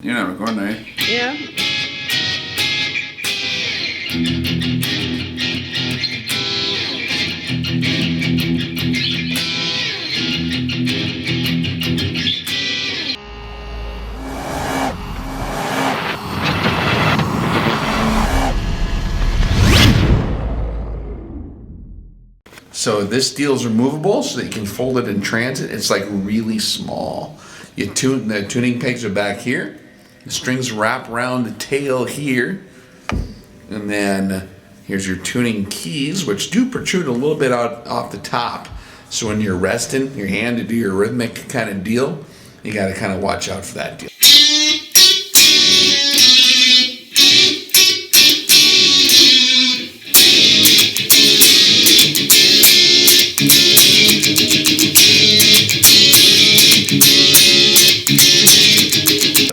You're not recording, are you? Yeah. So this deal's removable so that you can fold it in transit. It's like really small. The tuning pegs are back here. The strings wrap around the tail here. And then here's your tuning keys, which do protrude a little bit out off the top. So when you're resting your hand to do your rhythmic kind of deal, you got to kind of watch out for that deal.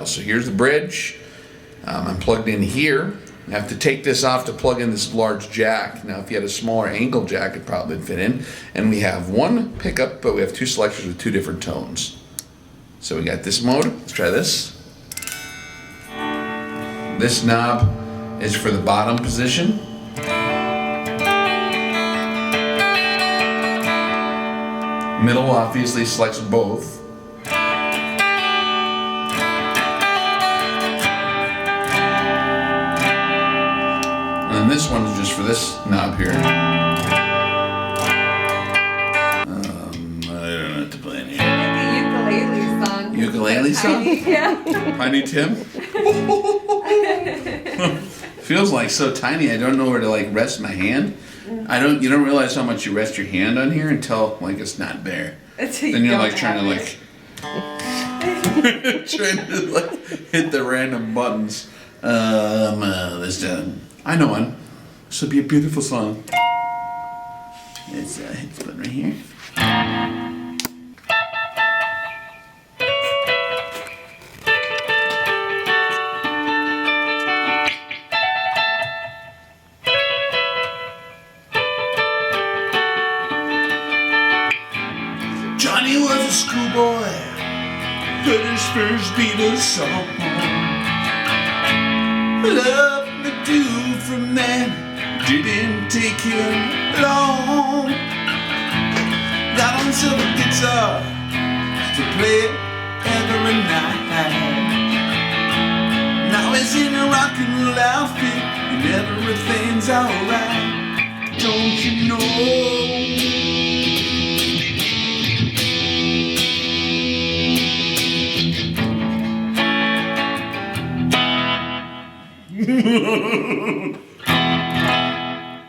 So here's the bridge. I'm plugged in here. I have to take this off to plug in this large jack. Now if you had a smaller angle jack, it probably would fit in. And we have one pickup, but we have two selectors with two different tones. So we got this mode. Let's try this. This knob is for the bottom position. Middle obviously selects both. And this one is just for this knob here. I don't know what to play in here. The ukulele song. Ukulele song? Yeah. Tiny Tim? Feels like so tiny I don't know where to like rest my hand. You don't realize how much you rest your hand on here until like it's not there. Then you're like trying to like trying to like hit the random buttons. This I know one. This would be a beautiful song. It's hit this button right here. Johnny was a schoolboy, heard his first Beatles song. Loved the dude from that, didn't take him long. Got himself a guitar to play every night. Now he's in a rock and roll outfit and everything's alright. Don't you know?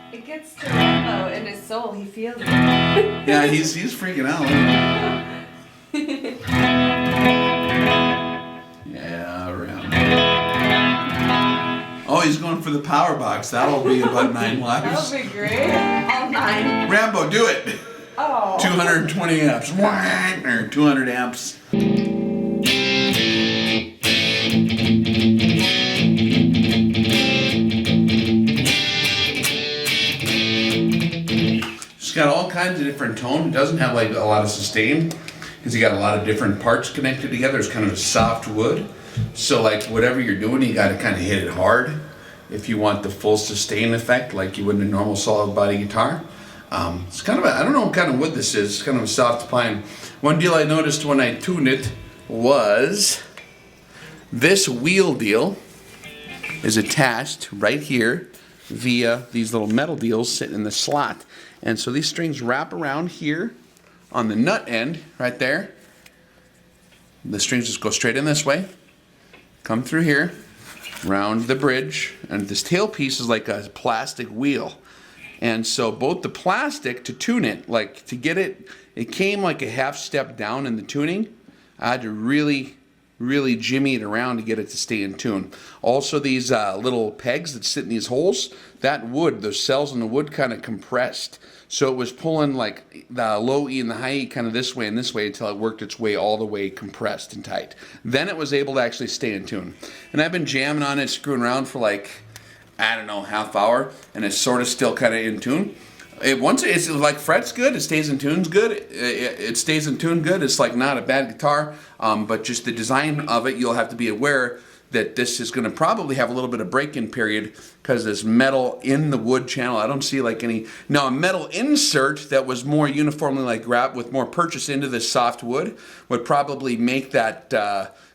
It gets to Rambo in his soul. He feels it. Yeah, he's freaking out. Yeah, Rambo. Oh, he's going for the power box. That'll be about 9 lives. That'll be great. All 9. Rambo, do it. Oh. 220 amps. Or 200 amps. It's got all kinds of different tone. It doesn't have like a lot of sustain because you got a lot of different parts connected together. It's kind of a soft wood. So like whatever you're doing, you got to kind of hit it hard if you want the full sustain effect like you would in a normal solid body guitar. It's kind of I don't know what kind of wood this is. It's kind of a soft pine. One deal I noticed when I tuned it was this wheel deal is attached right here via these little metal deals sitting in the slot. And so these strings wrap around here on the nut end right there. The strings just go straight in this way, come through here, round the bridge, and this tailpiece is like a plastic wheel. And so both the plastic to tune it, like to get it, it came like a half step down in the tuning. I had to really jimmy it around to get it to stay in tune. Also these little pegs that sit in these holes, that wood, those cells in the wood kind of compressed. So it was pulling like the low E and the high E kind of this way and this way until it worked its way all the way compressed and tight. Then it was able to actually stay in tune. And I've been jamming on it, screwing around for like, I don't know, half hour, and it's sort of still kind of in tune. Once it's like frets good, it stays in tunes good. It stays in tune good. It's like not a bad guitar, but just the design of it, you'll have to be aware that this is going to probably have a little bit of break-in period because there's metal in the wood channel. I don't see like any, now a metal insert that was more uniformly like wrapped with more purchase into this soft wood would probably make that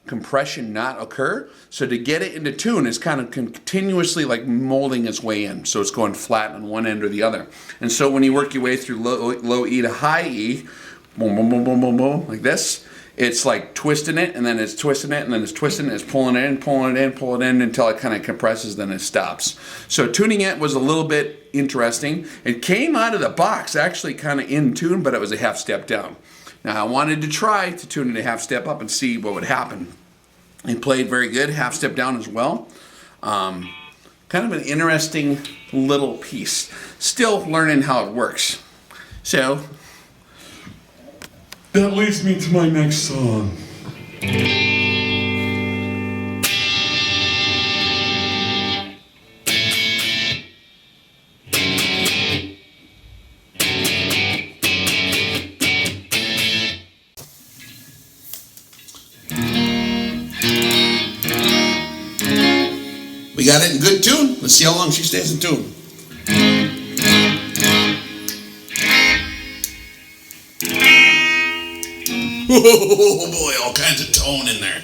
compression not occur. So to get it into tune, it's kind of continuously like molding its way in. So it's going flat on one end or the other. And so when you work your way through low E to high E, boom, boom, boom, boom, boom, boom, like this, it's like twisting it, and then it's twisting it, and then it's twisting it, it's pulling it in, pulling it in, pulling it in until it kind of compresses, then it stops. So tuning it was a little bit interesting. It came out of the box actually kind of in tune, but it was a half step down. Now I wanted to try to tune it a half step up and see what would happen. It played very good, half step down as well. Kind of an interesting little piece. Still learning how it works. So that leads me to my next song. We got it in good tune. Let's see how long she stays in tune. Oh boy, all kinds of tone in there.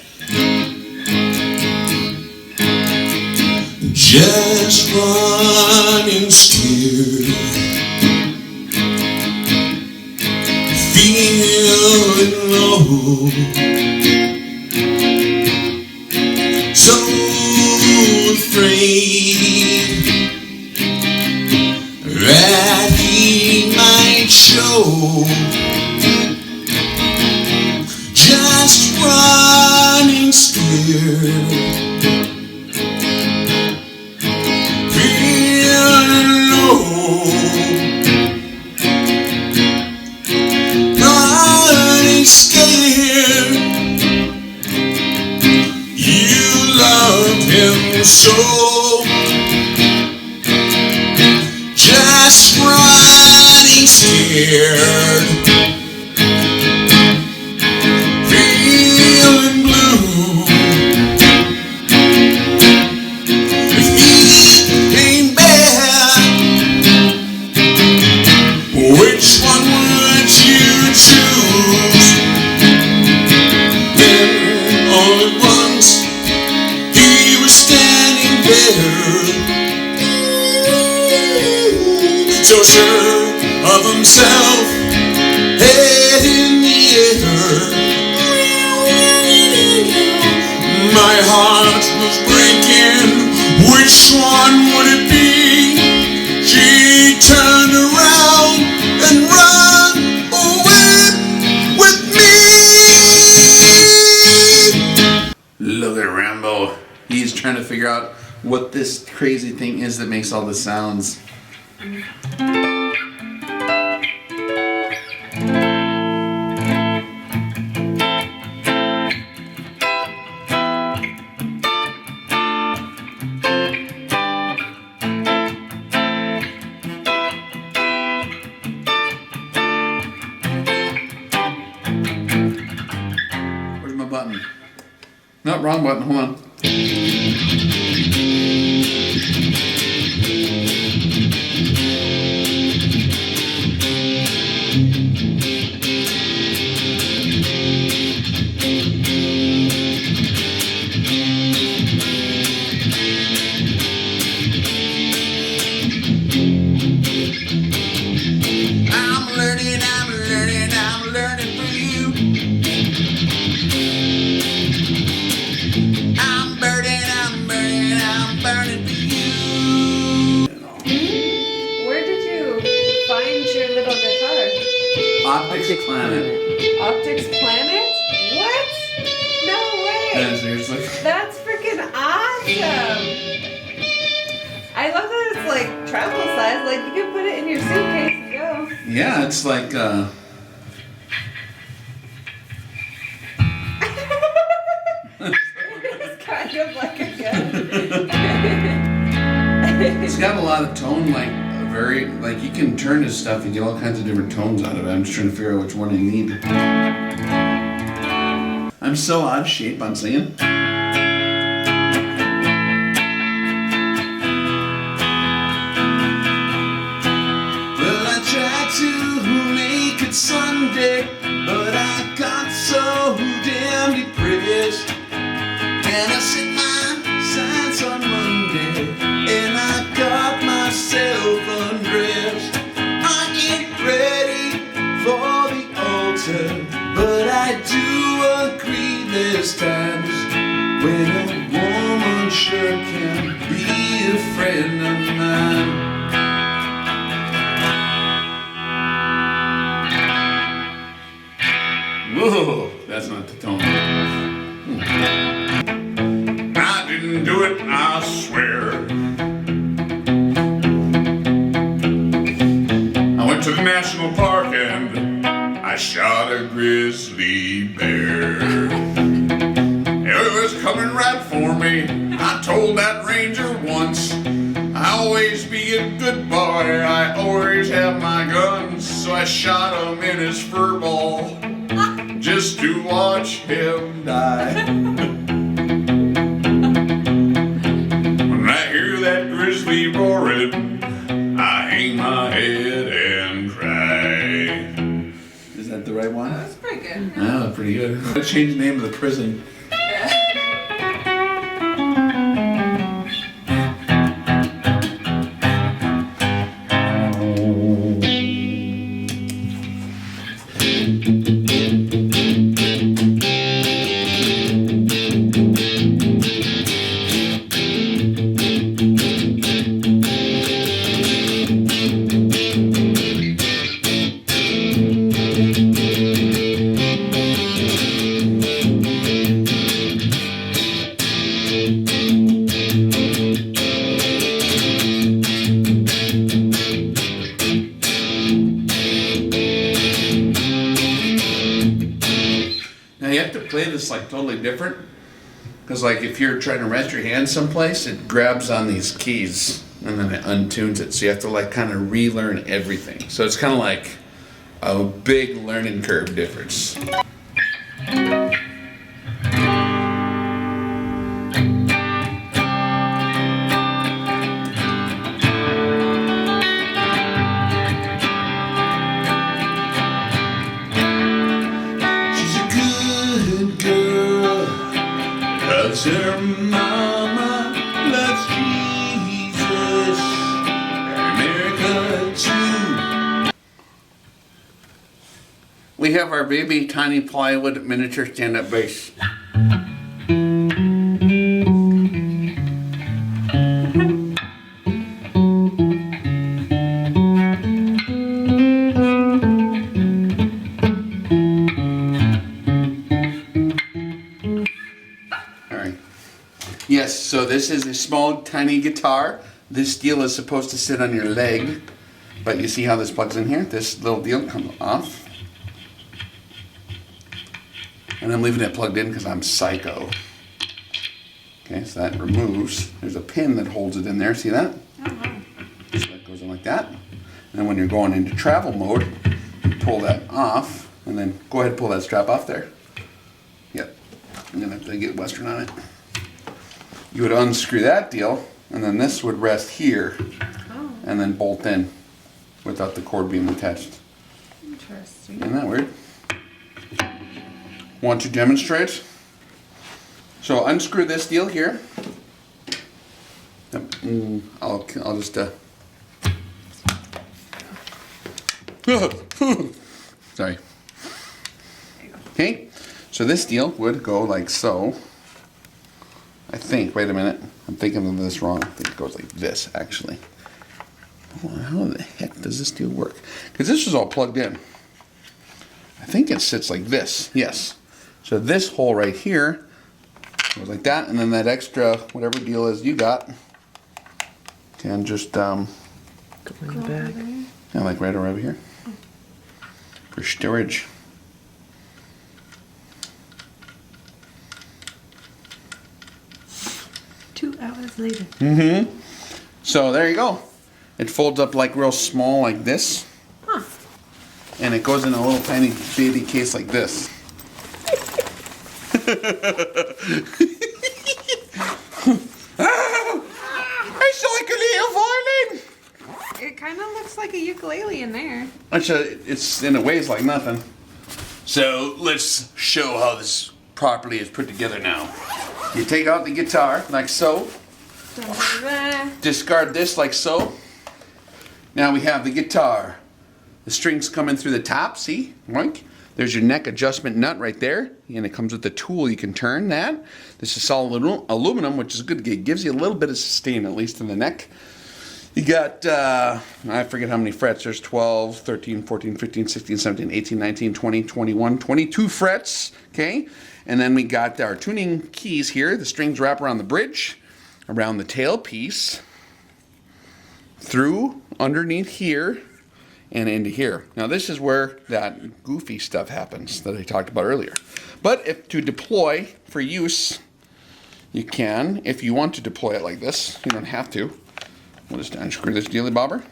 Just running scared, feeling low, so afraid that he might show. Just running scared, feeling low, running scared. You loved him so, just running scared. Which one would you choose? Then all at once he was standing there, so sure of himself, head in the air. My heart was breaking. Which one would it be? She turned around and run away with me. Look at Rambo. He's trying to figure out what this crazy thing is that makes all the sounds. Button. No, wrong button. Hold on. I'm learning for you. I'm burning for you. Where did you find your little guitar? Optics Planet. Optics Planet? What? No way. Yeah, seriously. That's freaking awesome. I love that it's like travel size. Like you can put it in your suitcase and go. Yeah, it's like It's kind of like a gun. it's got a lot of tone, like very, like you can turn this stuff and get all kinds of different tones out of it. I'm just trying to figure out which one I need. I'm so odd shape on singing. And I set my sights on Monday, and I got myself undressed. I ain't ready for the altar, but I do agree there's times when a woman sure can be a friend of mine. Whoa, that's not the tone. I didn't do it, I swear. I went to the national park and I shot a grizzly bear. It was coming right for me. I told that ranger once, I always be a good boy, I always have my guns. So I shot him in his fur ball, just to watch him die. When I hear that grizzly roaring, I hang my head and cry. Is that the right one? That's pretty good. Oh, pretty good. Let's change the name of the prison. Now you have to play this like totally different, because like if you're trying to rest your hand someplace, it grabs on these keys and then it untunes it. So you have to like kind of relearn everything. So it's kind of like a big learning curve difference. Her mama loves Jesus, America too. We have our baby tiny plywood miniature stand-up bass. Yes, so this is a small, tiny guitar. This deal is supposed to sit on your leg, but you see how this plugs in here? This little deal comes off. And I'm leaving it plugged in because I'm psycho. Okay, so that removes. There's a pin that holds it in there, see that? So that goes in like that. And then when you're going into travel mode, you pull that off, and then go ahead and pull that strap off there. Yep, I'm gonna have to get Western on it. You would unscrew that deal, and then this would rest here, and then bolt in without the cord being attached. Interesting. Isn't that weird? Want to demonstrate? So unscrew this deal here. Yep. I'll just sorry. Okay, so this deal would go like so. I think, wait a minute, I'm thinking of this wrong. I think it goes like this, actually. Oh, how the heck does this deal work? Because this is all plugged in. I think it sits like this, yes. So this hole right here goes like that, and then that extra, whatever deal is you got, can just, go in the back. Yeah, like right over here. For storage. Later. So there you go. It folds up like real small like this. Huh. And it goes in a little tiny baby case like this. I saw like a little violin. It kind of looks like a ukulele in there. Actually, it's in a ways like nothing. So let's show how this properly is put together now. You take out the guitar like so. Discard this like so. Now we have the guitar. The strings coming through the top, see? Boink. There's your neck adjustment nut right there. And it comes with the tool, you can turn that. This is solid aluminum, which is good. It gives you a little bit of sustain, at least in the neck. You got, I forget how many frets. There's 12, 13, 14, 15, 16, 17, 18, 19, 20, 21, 22 frets, okay? And then we got our tuning keys here. The strings wrap around the bridge, around the tailpiece, through underneath here, and into here. Now this is where that goofy stuff happens that I talked about earlier. But if to deploy for use, you can. If you want to deploy it like this, you don't have to. We'll just unscrew this dealy bobber.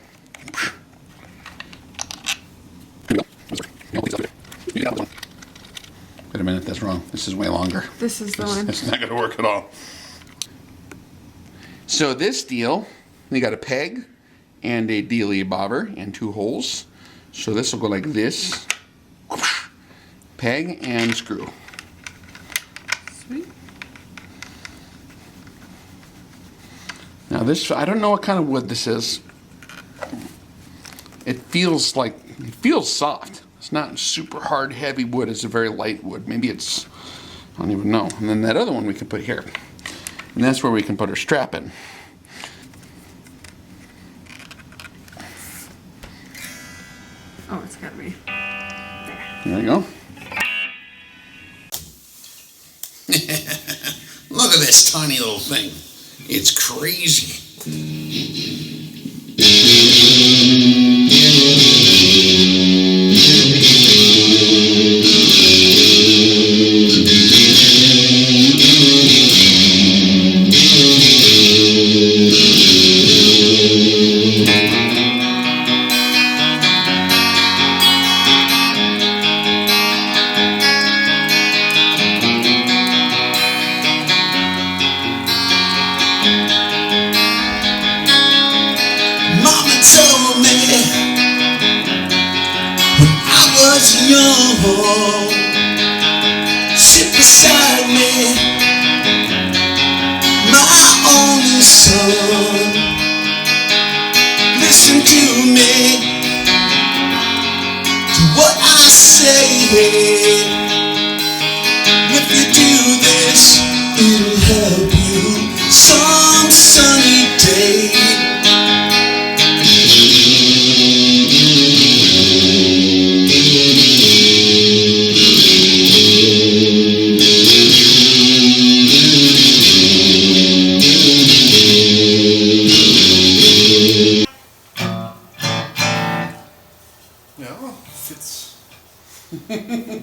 Wait a minute, that's wrong. This is way longer. This is the one. It's not going to work at all. So this deal, you got a peg and a dealy bobber and 2 holes. So this will go like this. Peg and screw. Sweet. Now this, I don't know what kind of wood this is. It feels soft. It's not super hard, heavy wood. It's a very light wood. Maybe it's, I don't even know. And then that other one we can put here. And that's where we can put our strap in. Oh, it's gotta be there. There you go. Look at this tiny little thing. It's crazy. Mama told me when I was young, sit beside me, my only son. Listen to me, to what I say. If you do this, it'll help you some sunny day. No, fits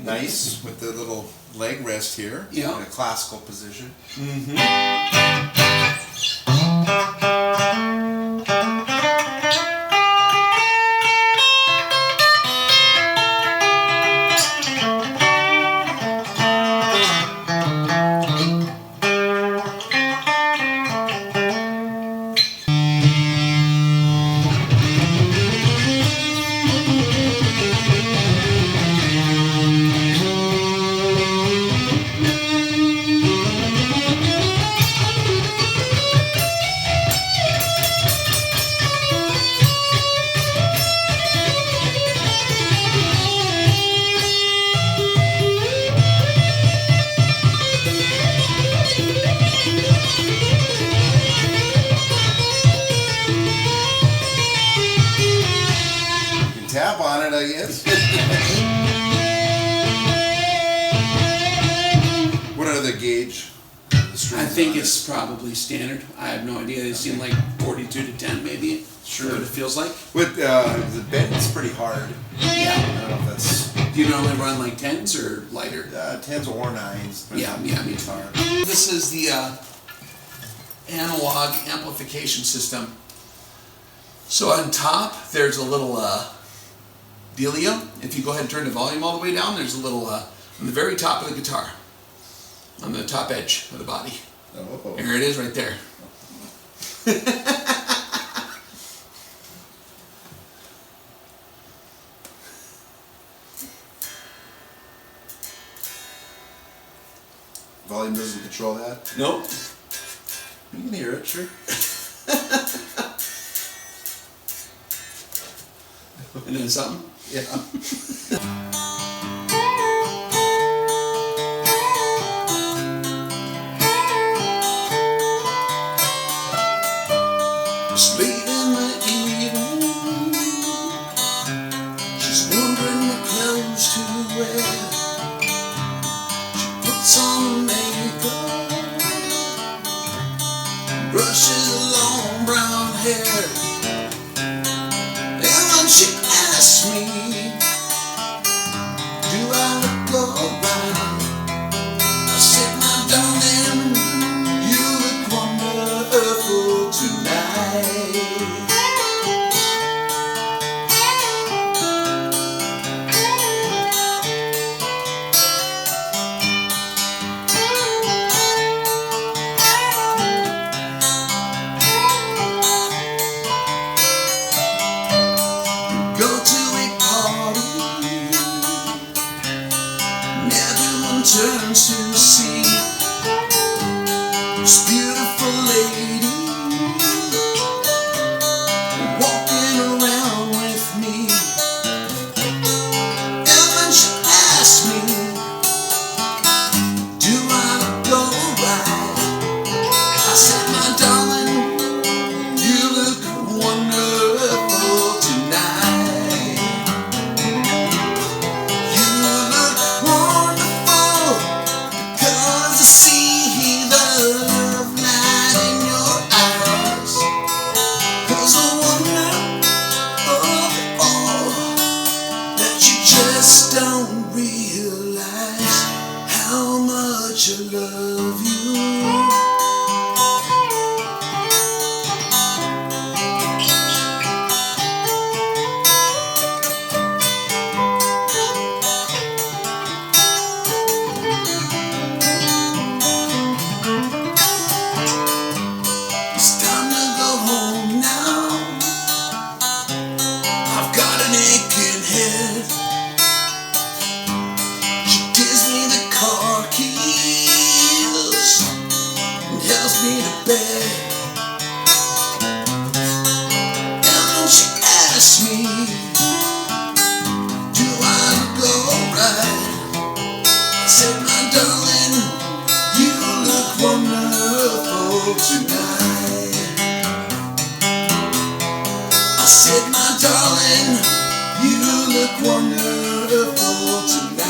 nice with the little leg rest here. Yeah. In a classical position. You can tap on it, I guess. What are the gauge? The strings I think on it? it's probably standard. I have no idea. They seem like 42 to 10 maybe. Sure. What it feels like. With the bend's pretty hard. Yeah. I don't know if that's Do you normally run like 10s or lighter? 10s or 9s. but Yeah, it's me too. hard. This is the analog amplification system. So on top, there's a little dealio. If you go ahead and turn the volume all the way down, there's a little, on the very top of the guitar, on the top edge of the body. Oh. There it is right there. Volume volume doesn't control that. Nope. You can hear it, sure. And then something. Yeah. It's late in the evening. She's wondering what clothes to wear. She puts on her makeup, brushes her long brown hair. And when she asks me, do I look alright? I said, my darling, you look wonderful tonight. Go to a party, and everyone turns to see this beautiful lady walking around with me. And when she asks me, do I look alright? I said, my darling, you look wonderful tonight. You look wonderful because I see the love light in your eyes. 'Cause I wonder that you just don't realize how much I love you. It's time to go home now. I've got an aching head. She gives me the car keys and helps me to bed. And when she asks me, do I look alright? I said, my darling, you look wonderful tonight. I said, my darling, you look wonderful tonight.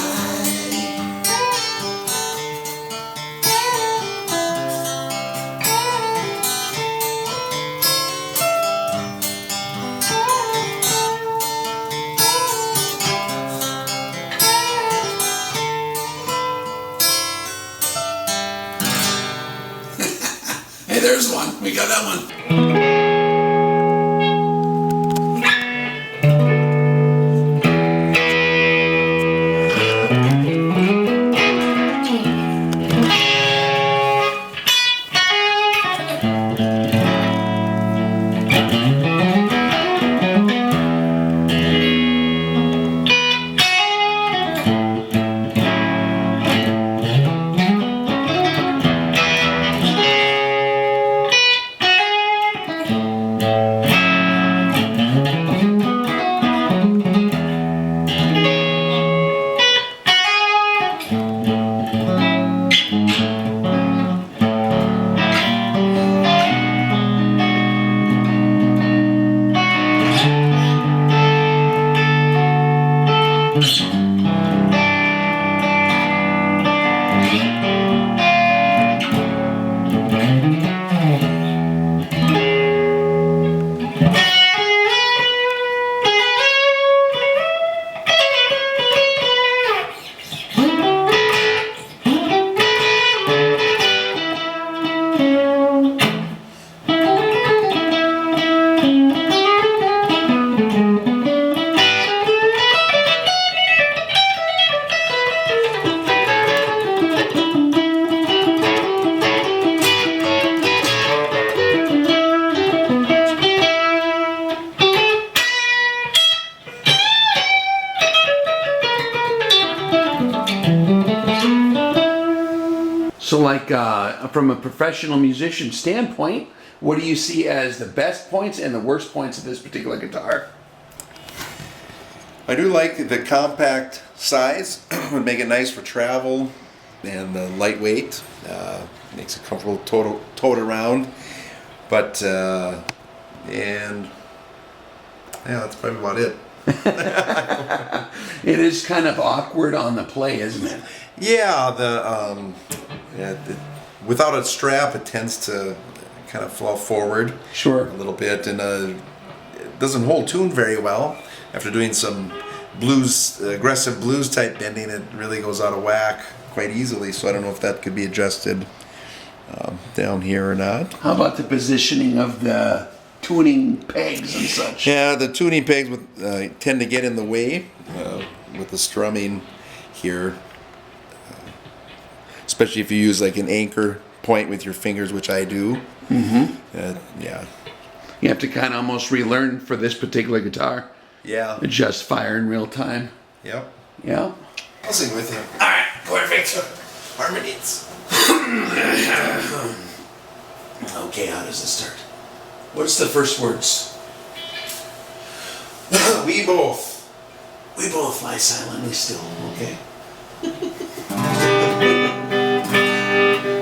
Hey, there's one. We got that one. like from a professional musician standpoint, what do you see as the best points and the worst points of this particular guitar? I do like the compact size. Would make it nice for travel, and the lightweight makes it comfortable tote around. But and yeah, that's probably about it. It is kind of awkward on the play, isn't it? Yeah, without a strap, it tends to kind of fall forward Sure. a little bit, and it doesn't hold tune very well. After doing some aggressive blues type bending, it really goes out of whack quite easily. So I don't know if that could be adjusted down here or not. How about the positioning of the tuning pegs and such? Yeah, the tuning pegs tend to get in the way with the strumming here, especially if you use like an anchor point with your fingers, which I do. Yeah. You have to kind of almost relearn for this particular guitar. Yeah. Adjust fire in real time. Yep. Yeah. I'll sing with you. All right, perfect. Harmonies. Okay, how does this start? What's the first words? We both. We both lie silently still, okay?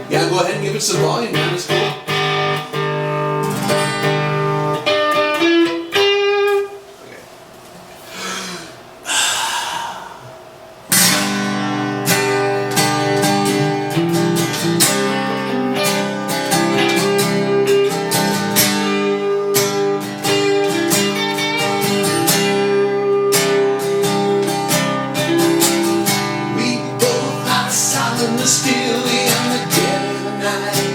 Yeah, go ahead and give it some volume, man. It's cool. We both lie silently still in the dead of the night.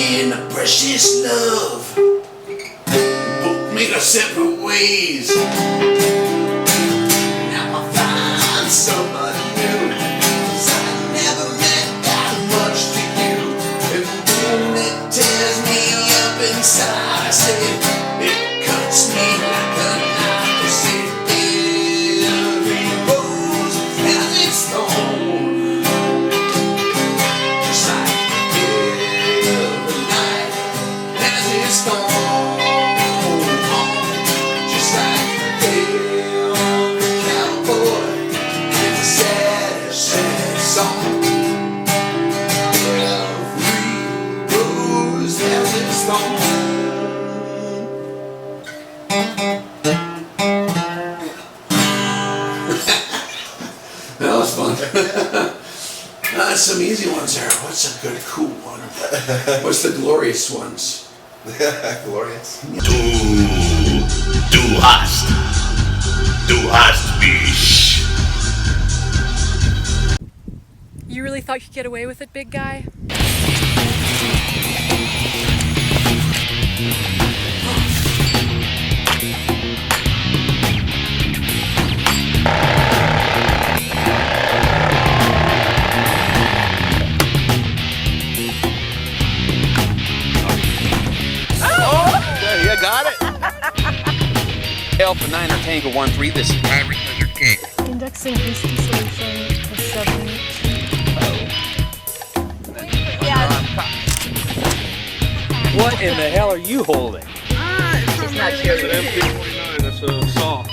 in a precious love. Both made our separate ways. Now I find somebody new. 'Cause I never meant that much to you. And when it tears me up inside, I say it cuts me like a knife. I say every rose has its thorn. Just like every night has its thorn. Just like every cowboy has a sad, sad song. Every rose has its thorn. That was fun. Some easy ones there. What's a good, cool one? What's the glorious ones? Glorious. Du hast mich. You really thought you'd get away with it, big guy? You got it. Alpha 9 or Tango 1-3, this is Pirate Lizard King. Indexing hasty solution to 7. What in the hell are you holding? It's not an MP49, that's a saw.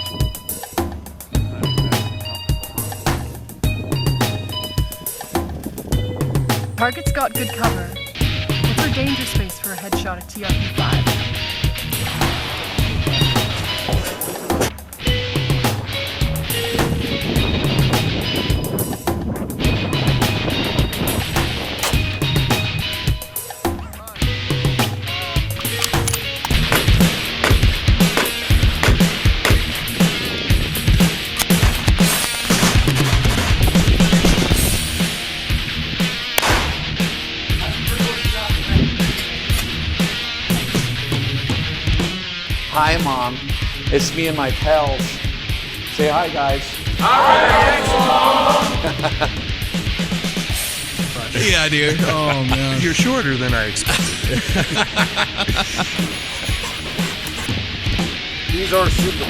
Target's got good cover. What's our danger space for a headshot at TRP-5? Hi, Mom. It's me and my pals. Say hi, guys. Yeah, dude. Oh man. You're shorter than I expected. These are super.